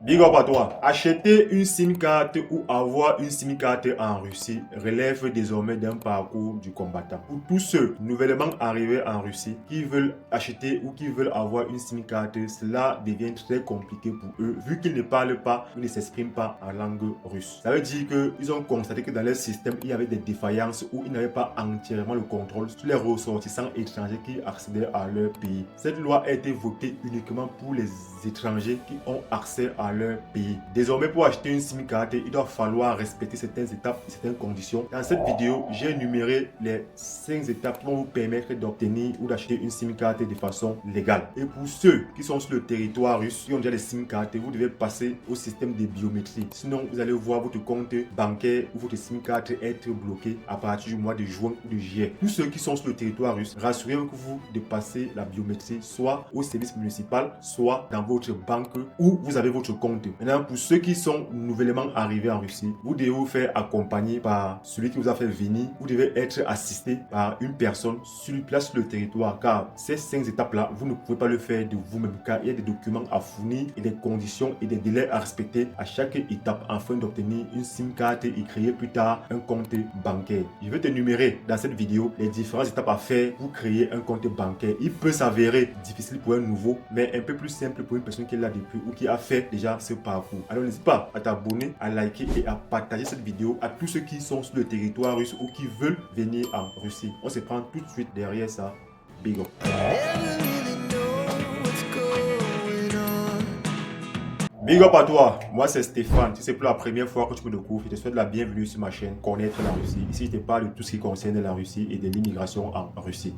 Big up à toi. Acheter une SIM card ou avoir une SIM card en Russie relève désormais d'un parcours du combattant. Pour tous ceux nouvellement arrivés en Russie qui veulent acheter ou qui veulent avoir une SIM card, cela devient très compliqué pour eux vu qu'ils ne parlent pas ou ne s'expriment pas en langue russe. Ça veut dire qu'ils ont constaté que dans leur système, il y avait des défaillances où ils n'avaient pas entièrement le contrôle sur les ressortissants étrangers qui accédaient à leur pays. Cette loi a été votée uniquement pour les étrangers qui ont accès à leur pays. Désormais, pour acheter une SIM card, il doit falloir respecter certaines étapes et certaines conditions. Dans cette vidéo, j'ai énuméré les 5 étapes qui vont vous permettre d'obtenir ou d'acheter une SIM card de façon légale. Et pour ceux qui sont sur le territoire russe, qui ont déjà des SIM cards, vous devez passer au système de biométrie. Sinon, vous allez voir votre compte bancaire ou votre SIM card être bloqué à partir du mois de juin ou de juillet. Tous ceux qui sont sur le territoire russe, rassurez-vous que vous dépassez la biométrie soit au service municipal, soit dans votre banque où vous avez votre compte. Maintenant, pour ceux qui sont nouvellement arrivés en Russie, vous devez vous faire accompagner par celui qui vous a fait venir. Vous devez être assisté par une personne sur place sur le territoire, car ces 5 étapes-là, vous ne pouvez pas le faire de vous-même, car il y a des documents à fournir et des conditions et des délais à respecter à chaque étape afin d'obtenir une SIM card et créer plus tard un compte bancaire. Je vais t'énumérer dans cette vidéo les différentes étapes à faire pour créer un compte bancaire. Il peut s'avérer difficile pour un nouveau, mais un peu plus simple pour une personne qui est là depuis ou qui a fait déjà ce parcours. Alors n'hésite pas à t'abonner, à liker et à partager cette vidéo à tous ceux qui sont sur le territoire russe ou qui veulent venir en Russie. On se prend tout de suite derrière ça. Big up. Big up à toi, moi c'est Stéphane. Si c'est pour la première fois que tu me découvres, je te souhaite la bienvenue sur ma chaîne Connaître la Russie. Ici, je te parle de tout ce qui concerne la Russie et de l'immigration en Russie.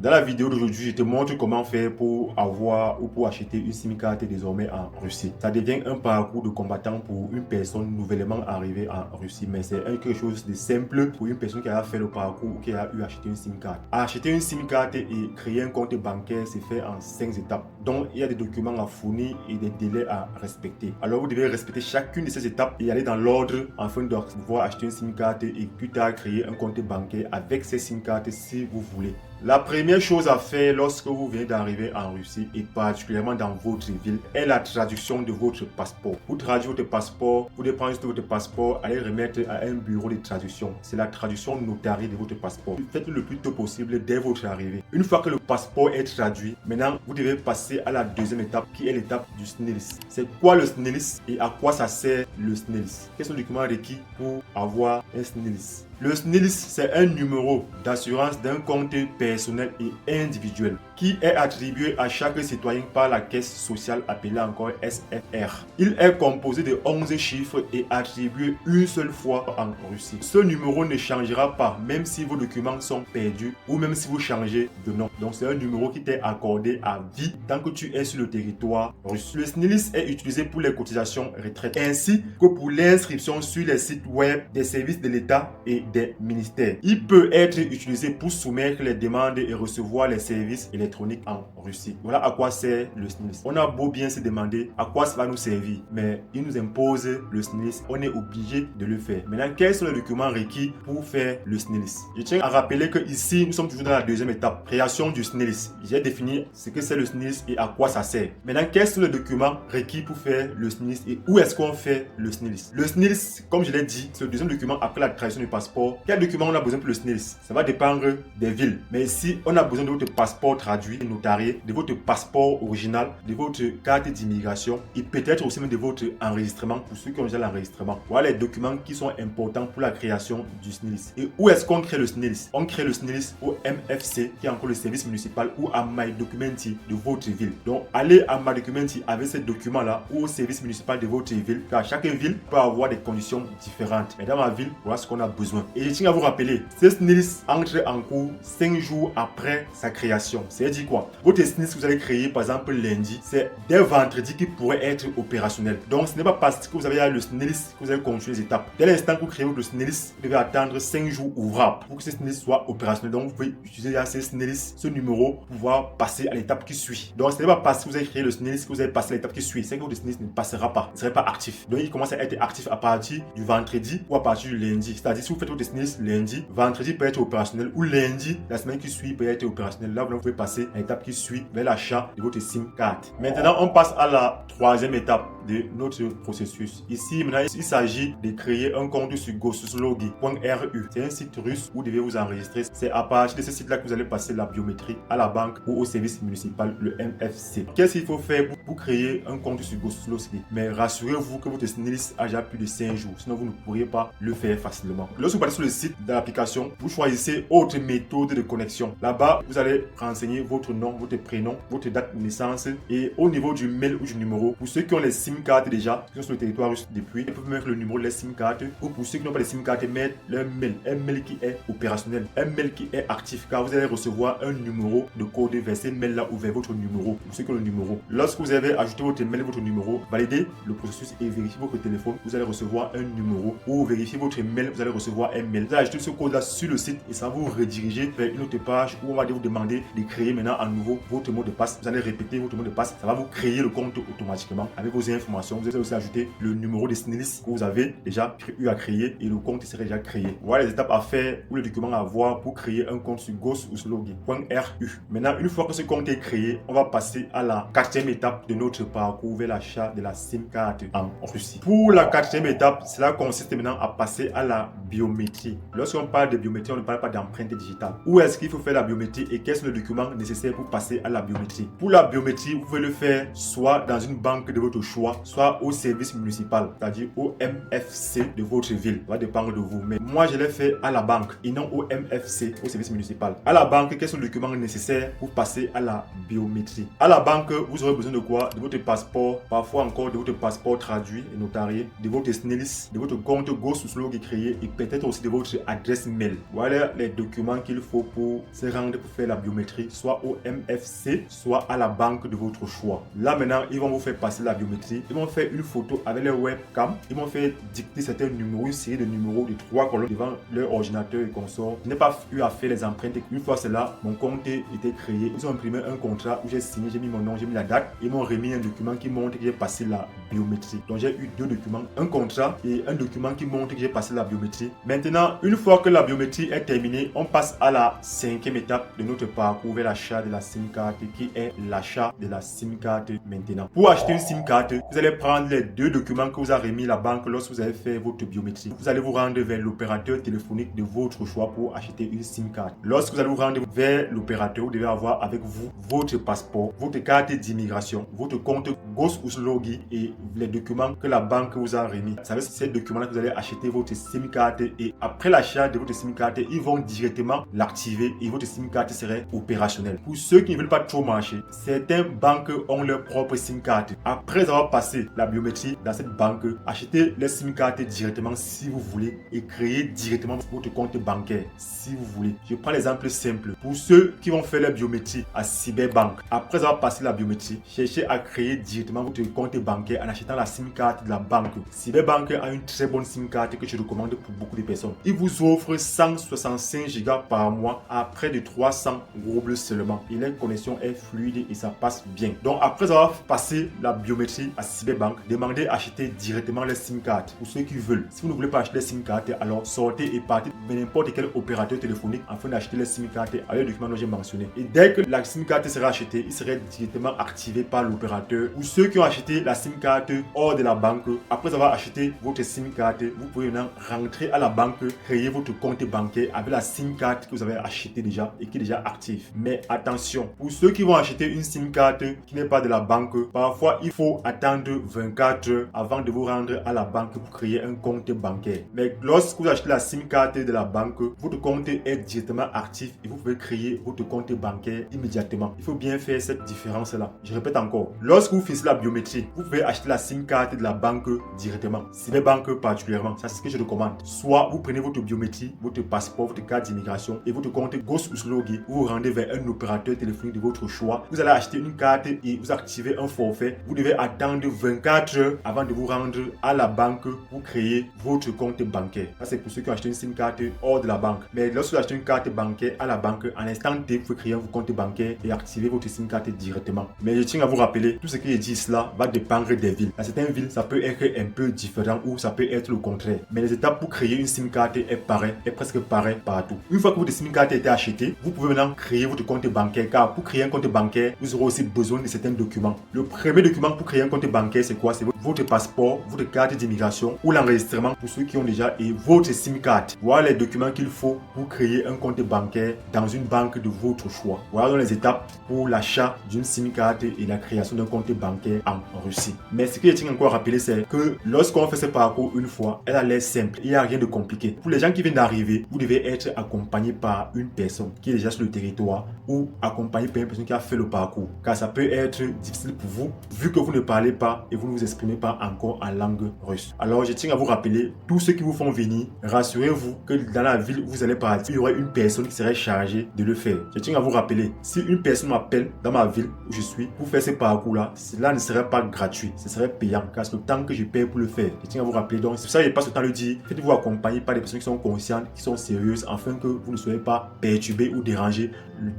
Dans la vidéo d'aujourd'hui, je te montre comment faire pour avoir ou pour acheter une SIM card désormais en Russie. Ça devient un parcours de combattant pour une personne nouvellement arrivée en Russie, mais c'est quelque chose de simple pour une personne qui a fait le parcours ou qui a eu acheté une SIM card. Acheter une SIM card et créer un compte bancaire, c'est fait en 5 étapes. Donc, il y a des documents à fournir et des délais à respecter. Alors, vous devez respecter chacune de ces étapes et aller dans l'ordre afin de pouvoir acheter une SIM card et plus tard créer un compte bancaire avec ces SIM cards si vous voulez. La première chose à faire lorsque vous venez d'arriver en Russie et particulièrement dans votre ville est la traduction de votre passeport. Vous traduisez votre passeport, vous devez prendre juste votre passeport, aller remettre à un bureau de traduction. C'est la traduction notariée de votre passeport. Faites-le le plus tôt possible dès votre arrivée. Une fois que le passeport est traduit, maintenant vous devez passer à la deuxième étape qui est l'étape du SNILS. C'est quoi le SNILS et à quoi ça sert le SNILS? Quels sont les documents requis pour avoir un SNILS? Le SNILS, c'est un numéro d'assurance d'un compte personnel et individuel qui est attribué à chaque citoyen par la caisse sociale appelée encore SFR. Il est composé de 11 chiffres et attribué une seule fois en Russie. Ce numéro ne changera pas même si vos documents sont perdus ou même si vous changez de nom. Donc c'est un numéro qui t'est accordé à vie tant que tu es sur le territoire russe. Le SNILS est utilisé pour les cotisations retraite ainsi que pour l'inscription sur les sites web des services de l'État et des ministères. Il peut être utilisé pour soumettre les demandes et recevoir les services électroniques en Russie. Voilà à quoi sert le SNILS. On a beau bien se demander à quoi ça va nous servir, mais il nous impose le SNILS. On est obligé de le faire. Maintenant, quels sont les documents requis pour faire le SNILS? Je tiens à rappeler que ici, nous sommes toujours dans la deuxième étape, création du SNILS. J'ai défini ce que c'est le SNILS et à quoi ça sert. Maintenant, quels sont les documents requis pour faire le SNILS et où est-ce qu'on fait le SNILS? Le SNILS, comme je l'ai dit, c'est le deuxième document après la traduction du passeport. Quel document on a besoin pour le SNILS? Ça va dépendre des villes. Mais ici, on a besoin de votre passeport traduit et notarié, de votre passeport original, de votre carte d'immigration et peut-être aussi même de votre enregistrement pour ceux qui ont déjà l'enregistrement. Voilà les documents qui sont importants pour la création du SNILS. Et où est-ce qu'on crée le SNILS? On crée le SNILS au MFC, qui est encore le service municipal, ou à MyDocumenti de votre ville. Donc, allez à MyDocumenti avec ces documents-là ou au service municipal de votre ville, car chaque ville peut avoir des conditions différentes. Mais dans ma ville, voilà ce qu'on a besoin. Et je tiens à vous rappeler, ce SNILS entre en cours 5 jours après sa création. C'est-à-dire quoi? Votre SNILS que vous allez créer par exemple lundi, c'est dès vendredi qu'il pourrait être opérationnel. Donc ce n'est pas parce que vous avez le SNILS que vous allez continuer les étapes. Dès l'instant que vous créez votre SNILS, vous devez attendre 5 jours ouvrables pour que ce SNILS soit opérationnel. Donc vous pouvez utiliser ce SNILS, ce numéro, pour pouvoir passer à l'étape qui suit. Donc ce n'est pas parce que vous avez créé le SNILS que vous allez passer à l'étape qui suit. C'est que votre SNILS ne passera pas, ne serait pas actif. Donc il commence à être actif à partir du vendredi ou à partir du lundi. C'est-à-dire si vous faites votre SNILS lundi, vendredi peut être opérationnel ou lundi, la semaine qui suit peut être opérationnel. Là, vous pouvez passer à l'étape qui suit vers l'achat de votre SIM card. Maintenant, on passe à la troisième étape de notre processus. Ici, maintenant, il s'agit de créer un compte sur goslogi.ru. C'est un site russe où vous devez vous enregistrer. C'est à partir de ce site-là que vous allez passer la biométrie à la banque ou au service municipal, le MFC. Qu'est-ce qu'il faut faire pour créer un compte sur Goslogi? Mais rassurez-vous que votre SNILS a déjà plus de 5 jours, sinon vous ne pourriez pas le faire facilement. Lorsque vous partez sur le site de l'application, vous choisissez autre méthode de connexion. Là-bas, vous allez renseigner votre nom, votre prénom, votre date de naissance et au niveau du mail ou du numéro. Pour ceux qui ont les SIM cards déjà, qui sont sur le territoire russe depuis, ils peuvent mettre le numéro de la SIM card, ou pour ceux qui n'ont pas les SIM cards, mettre leur mail, un mail qui est opérationnel, un mail qui est actif, car vous allez recevoir un numéro de code vers ce mail là ou vers votre numéro. Pour ceux qui ont le numéro, lorsque vous avez ajouté votre mail, votre numéro, validez le processus et vérifiez votre téléphone, vous allez recevoir un numéro, ou vérifiez votre mail, vous allez recevoir un mail. Vous allez ajouter ce code là sur le site et ça va vous rediriger vers une autre page où on va vous demander de créer maintenant à nouveau votre mot de passe. Vous allez répéter votre mot de passe, ça va vous créer le compte automatiquement avec vos informations. Vous allez aussi ajouter le numéro de SNILS que vous avez déjà eu à créer et le compte serait déjà créé. Voilà les étapes à faire ou les documents à avoir pour créer un compte sur goslogi.ru. Maintenant, une fois que ce compte est créé, on va passer à la quatrième étape de notre parcours vers l'achat de la SIM card en Russie. Pour la quatrième étape, cela consiste maintenant à passer à la biométrie. Lorsqu'on parle de biométrie, on ne parle pas d'empreinte digitale. Où est-ce qu'il faut faire la biométrie et quels sont les documents nécessaires pour passer à la biométrie? Pour la biométrie, vous pouvez le faire soit dans une banque de votre choix, soit au service municipal, c'est-à-dire au MFC de votre ville. Ça va dépendre de vous. Mais moi, je l'ai fait à la banque et non au MFC, au service municipal. À la banque, quels sont les documents nécessaires pour passer à la biométrie? À la banque, vous aurez besoin de quoi? De votre passeport, parfois encore de votre passeport traduit et notarié, de votre SNILS, de votre compte Goslogi créé et peut-être aussi de votre adresse mail. Voilà les documents qu'il faut pour se rendre pour faire la biométrie, soit au MFC, soit à la banque de votre choix. Là maintenant, ils vont vous faire passer la biométrie. Ils vont faire une photo avec leur webcam. Ils vont faire dicter certains numéros, une série de numéros de 3 colonnes devant leur ordinateur et consort. Je n'ai pas eu à faire les empreintes. Une fois cela, mon compte était créé. Ils ont imprimé un contrat où j'ai signé, j'ai mis mon nom, j'ai mis la date. Ils m'ont remis un document qui montre que j'ai passé la biométrie. Donc j'ai eu 2 documents, un contrat et un document qui montre que j'ai passé la biométrie. Maintenant, une fois que la biométrie est terminée, on passe à la 5e étape de notre parcours vers l'achat de la SIM card, qui est l'achat de la SIM card maintenant. Pour acheter une SIM card, vous allez prendre les 2 documents que vous a remis la banque lorsque vous avez fait votre biométrie. Vous allez vous rendre vers l'opérateur téléphonique de votre choix pour acheter une SIM card. Lorsque vous allez vous rendre vers l'opérateur, vous devez avoir avec vous votre passeport, votre carte d'immigration, votre compte Goslogi et les documents que la banque vous a remis. C'est avec ces documents-là que vous allez acheter votre SIM card et après l'achat de votre SIM card, ils vont directement l'activer et votre SIM card serait opérationnelle. Pour ceux qui ne veulent pas trop marcher, certaines banques ont leur propre SIM card. Après avoir passé la biométrie dans cette banque, achetez les SIM card directement si vous voulez et créez directement votre compte bancaire si vous voulez. Je prends l'exemple simple. Pour ceux qui vont faire la biométrie à Cyberbank, après avoir passé la biométrie, cherchez à créer directement votre compte bancaire en achetant la SIM card de la banque. Cyberbank a une très bonne SIM card que je recommande pour beaucoup de personnes. Il vous offre 165 Go par mois à près de 300 roubles seulement. Et la connexion est fluide et ça passe bien. Donc après avoir passé la biométrie à Cyberbank, demandez à acheter directement les SIM card pour ceux qui veulent. Si vous ne voulez pas acheter les SIM card, alors sortez et partez de n'importe quel opérateur téléphonique afin d'acheter les SIM card avec les documents que j'ai mentionnés. Et dès que la SIM card sera achetée, il serait directement activé par l'opérateur. Pour ceux qui ont acheté la SIM card hors de la banque, après avoir acheté votre SIM card, vous pouvez maintenant rentrer à la banque, créer votre compte bancaire avec la SIM card que vous avez acheté déjà et qui est déjà active. Mais attention, pour ceux qui vont acheter une SIM card qui n'est pas de la banque, parfois il faut attendre 24 heures avant de vous rendre à la banque pour créer un compte bancaire. Mais lorsque vous achetez la SIM card de la banque, votre compte est directement actif et vous pouvez créer votre compte bancaire immédiatement. Il faut bien faire cette différence-là. Je répète encore, lorsque vous faites la biométrie, vous pouvez acheter la SIM card de la banque directement. Cyberbank particulièrement, ça c'est ce que je recommande. Soit vous prenez votre biométrie, votre passeport, votre carte d'immigration et votre compte Goslogi, vous vous rendez vers un opérateur téléphonique de votre choix. Vous allez acheter une carte et vous activez un forfait. Vous devez attendre 24 heures avant de vous rendre à la banque pour créer votre compte bancaire. Ça c'est pour ceux qui ont acheté une SIM card hors de la banque. Mais lorsque vous achetez une carte bancaire à la banque, en instant T, vous pouvez créer un compte bancaire et activer votre SIM card directement. Mais je tiens à vous rappeler, tout ce que je dis cela va dépendre des villes. Dans certaines villes, ça peut être un peu différent ou ça peut être le contraire. Mais les étapes pour créer une SIM card est presque pareil partout. Une fois que votre SIM card a été achetée, vous pouvez maintenant créer votre compte bancaire car pour créer un compte bancaire, vous aurez aussi besoin de certains documents. Le premier document pour créer un compte bancaire, c'est quoi? C'est votre passeport, votre carte d'immigration ou l'enregistrement pour ceux qui ont déjà et votre SIM card. Voilà les documents qu'il faut pour créer un compte bancaire dans une banque de votre choix. Voilà donc les étapes pour l'achat d'une SIM card et la création d'un compte bancaire en Russie. Mais ce que je tiens encore à rappeler, c'est que lorsqu'on fait ce parcours une fois, elle a l'air simple. Il n'y a rien de compliqué. Pour les gens qui viennent d'arriver, vous devez être accompagné par une personne qui est déjà sur le territoire ou accompagné par une personne qui a fait le parcours. Car ça peut être difficile pour vous, vu que vous ne parlez pas et vous ne vous exprimez pas encore en langue russe. Alors je tiens à vous rappeler, tous ceux qui vous font venir, rassurez-vous que dans la ville où vous allez partir, il y aura une personne qui serait chargée de le faire. Je tiens à vous rappeler, si une personne m'appelle dans ma ville où je suis pour faire ce parcours-là, cela ne serait pas gratuit, ce serait payant, car c'est le temps que je paye pour le faire. Je tiens à vous rappeler, donc c'est pour ça que je passe le temps à le dire, faites-vous accompagner par des personnes qui sont conscientes, qui sont sérieuses, afin que vous ne soyez pas perturbés ou dérangés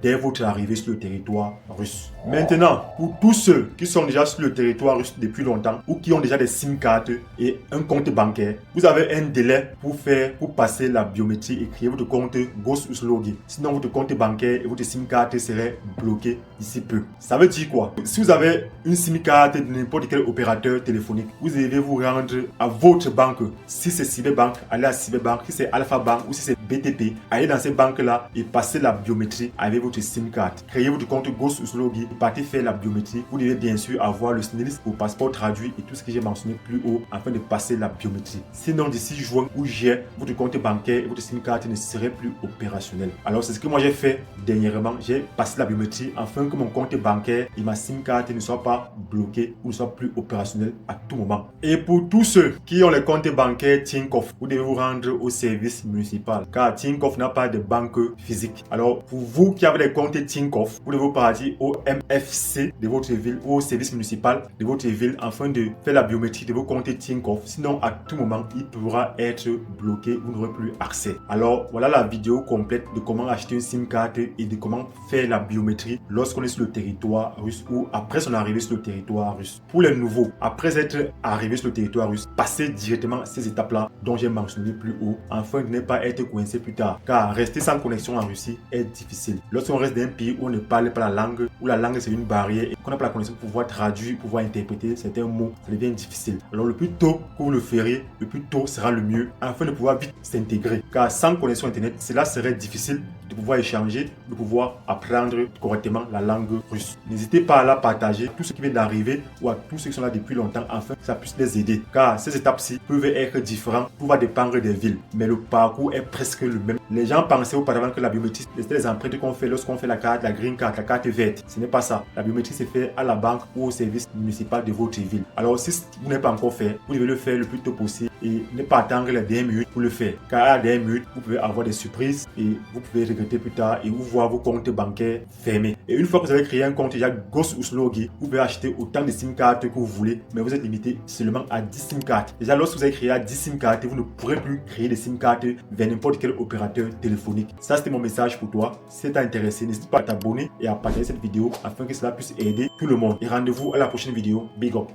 dès votre arrivée sur le territoire russe. Maintenant, pour tous ceux qui sont déjà sur le territoire russe depuis longtemps ou qui ont déjà des SIM cards et un compte bancaire, vous avez un délai pour passer la biométrie et créer votre compte Goslogi. Sinon, votre compte bancaire et votre SIM card seraient bloqués d'ici peu. Ça veut dire quoi? Si vous avez une SIM card de n'importe quel opérateur téléphonique, vous devez vous rendre à votre banque. Si c'est Cyberbank, allez à Cyberbank. Si c'est Alpha Bank ou si c'est BTP, allez dans ces banques-là et passez la biométrie avec votre SIM card. Créez votre compte Goslogi et partez faire la biométrie. Vous devez bien sûr avoir le SNILS, vos passeports traduits et tout ce que j'ai mentionné plus haut afin de passer la biométrie. Sinon, d'ici juin ou juillet, votre compte bancaire et votre SIM card ne seraient plus opérationnels. Alors, c'est ce que moi j'ai fait dernièrement. J'ai passé la biométrie afin que mon compte bancaire et ma SIM card ne soient pas bloqués ou ne soient plus opérationnels à tout moment. Et pour tous ceux qui ont les comptes bancaires Tinkoff, vous devez vous rendre au service municipal car Tinkoff n'a pas de banque physique. Alors, pour vous qui avez les comptes Tinkoff, vous devez partir au MFC de votre ville ou au service municipal de votre ville afin de faire la biométrie de vos comptes Tinkoff. Sinon, à tout moment, il pourra être bloqué, vous n'aurez plus accès. Alors, voilà la vidéo complète de comment acheter une SIM card et de comment faire la biométrie lorsqu'on est sur le territoire russe ou après son arrivée sur le territoire russe. Pour les nouveaux, après être arrivé sur le territoire russe, passez directement ces étapes-là dont j'ai mentionné plus haut afin de ne pas être coincé plus tard. Car rester sans connexion en Russie est difficile. Lorsqu'on reste dans un pays où on ne parle pas la langue, où la langue c'est une barrière et qu'on n'a pas la connexion pour pouvoir traduire, pour pouvoir interpréter certains mots, ça devient difficile. Alors le plus tôt que vous le ferez, le plus tôt sera le mieux afin de pouvoir vite s'intégrer. Car sans connexion internet, cela serait difficile de pouvoir échanger, de pouvoir apprendre correctement la langue russe. N'hésitez pas à la partager à tous ceux qui viennent d'arriver ou à tous ceux qui sont là depuis longtemps afin que ça puisse les aider. Car ces étapes-ci peuvent être différentes, pouvoir dépendre des villes, mais le parcours est presque le même. Les gens pensaient auparavant que la biométrie, c'était les empreintes qu'on fait lorsqu'on fait la carte, la green card, la carte verte. Ce n'est pas ça. La biométrie se fait à la banque ou au service municipal de votre ville. Alors si vous n'avez pas encore fait, vous devez le faire le plus tôt possible et ne pas attendre les dernières minutes pour le faire. Car à la dernière minute, vous pouvez avoir des surprises et vous pouvez regretter plus tard et vous voir vos comptes bancaires fermés. Et une fois que vous avez créé un compte déjà Goslogi, vous pouvez acheter autant de SIM cards que vous voulez, mais vous êtes limité seulement à 10 SIM cards. Déjà, lorsque vous avez créé à 10 SIM cards, vous ne pourrez plus créer des SIM cards vers n'importe quel opérateur téléphonique. Ça, c'était mon message pour toi. Si t'es intéressé, n'hésite pas à t'abonner et à partager cette vidéo afin que cela puisse aider tout le monde. Et rendez-vous à la prochaine vidéo. Big up!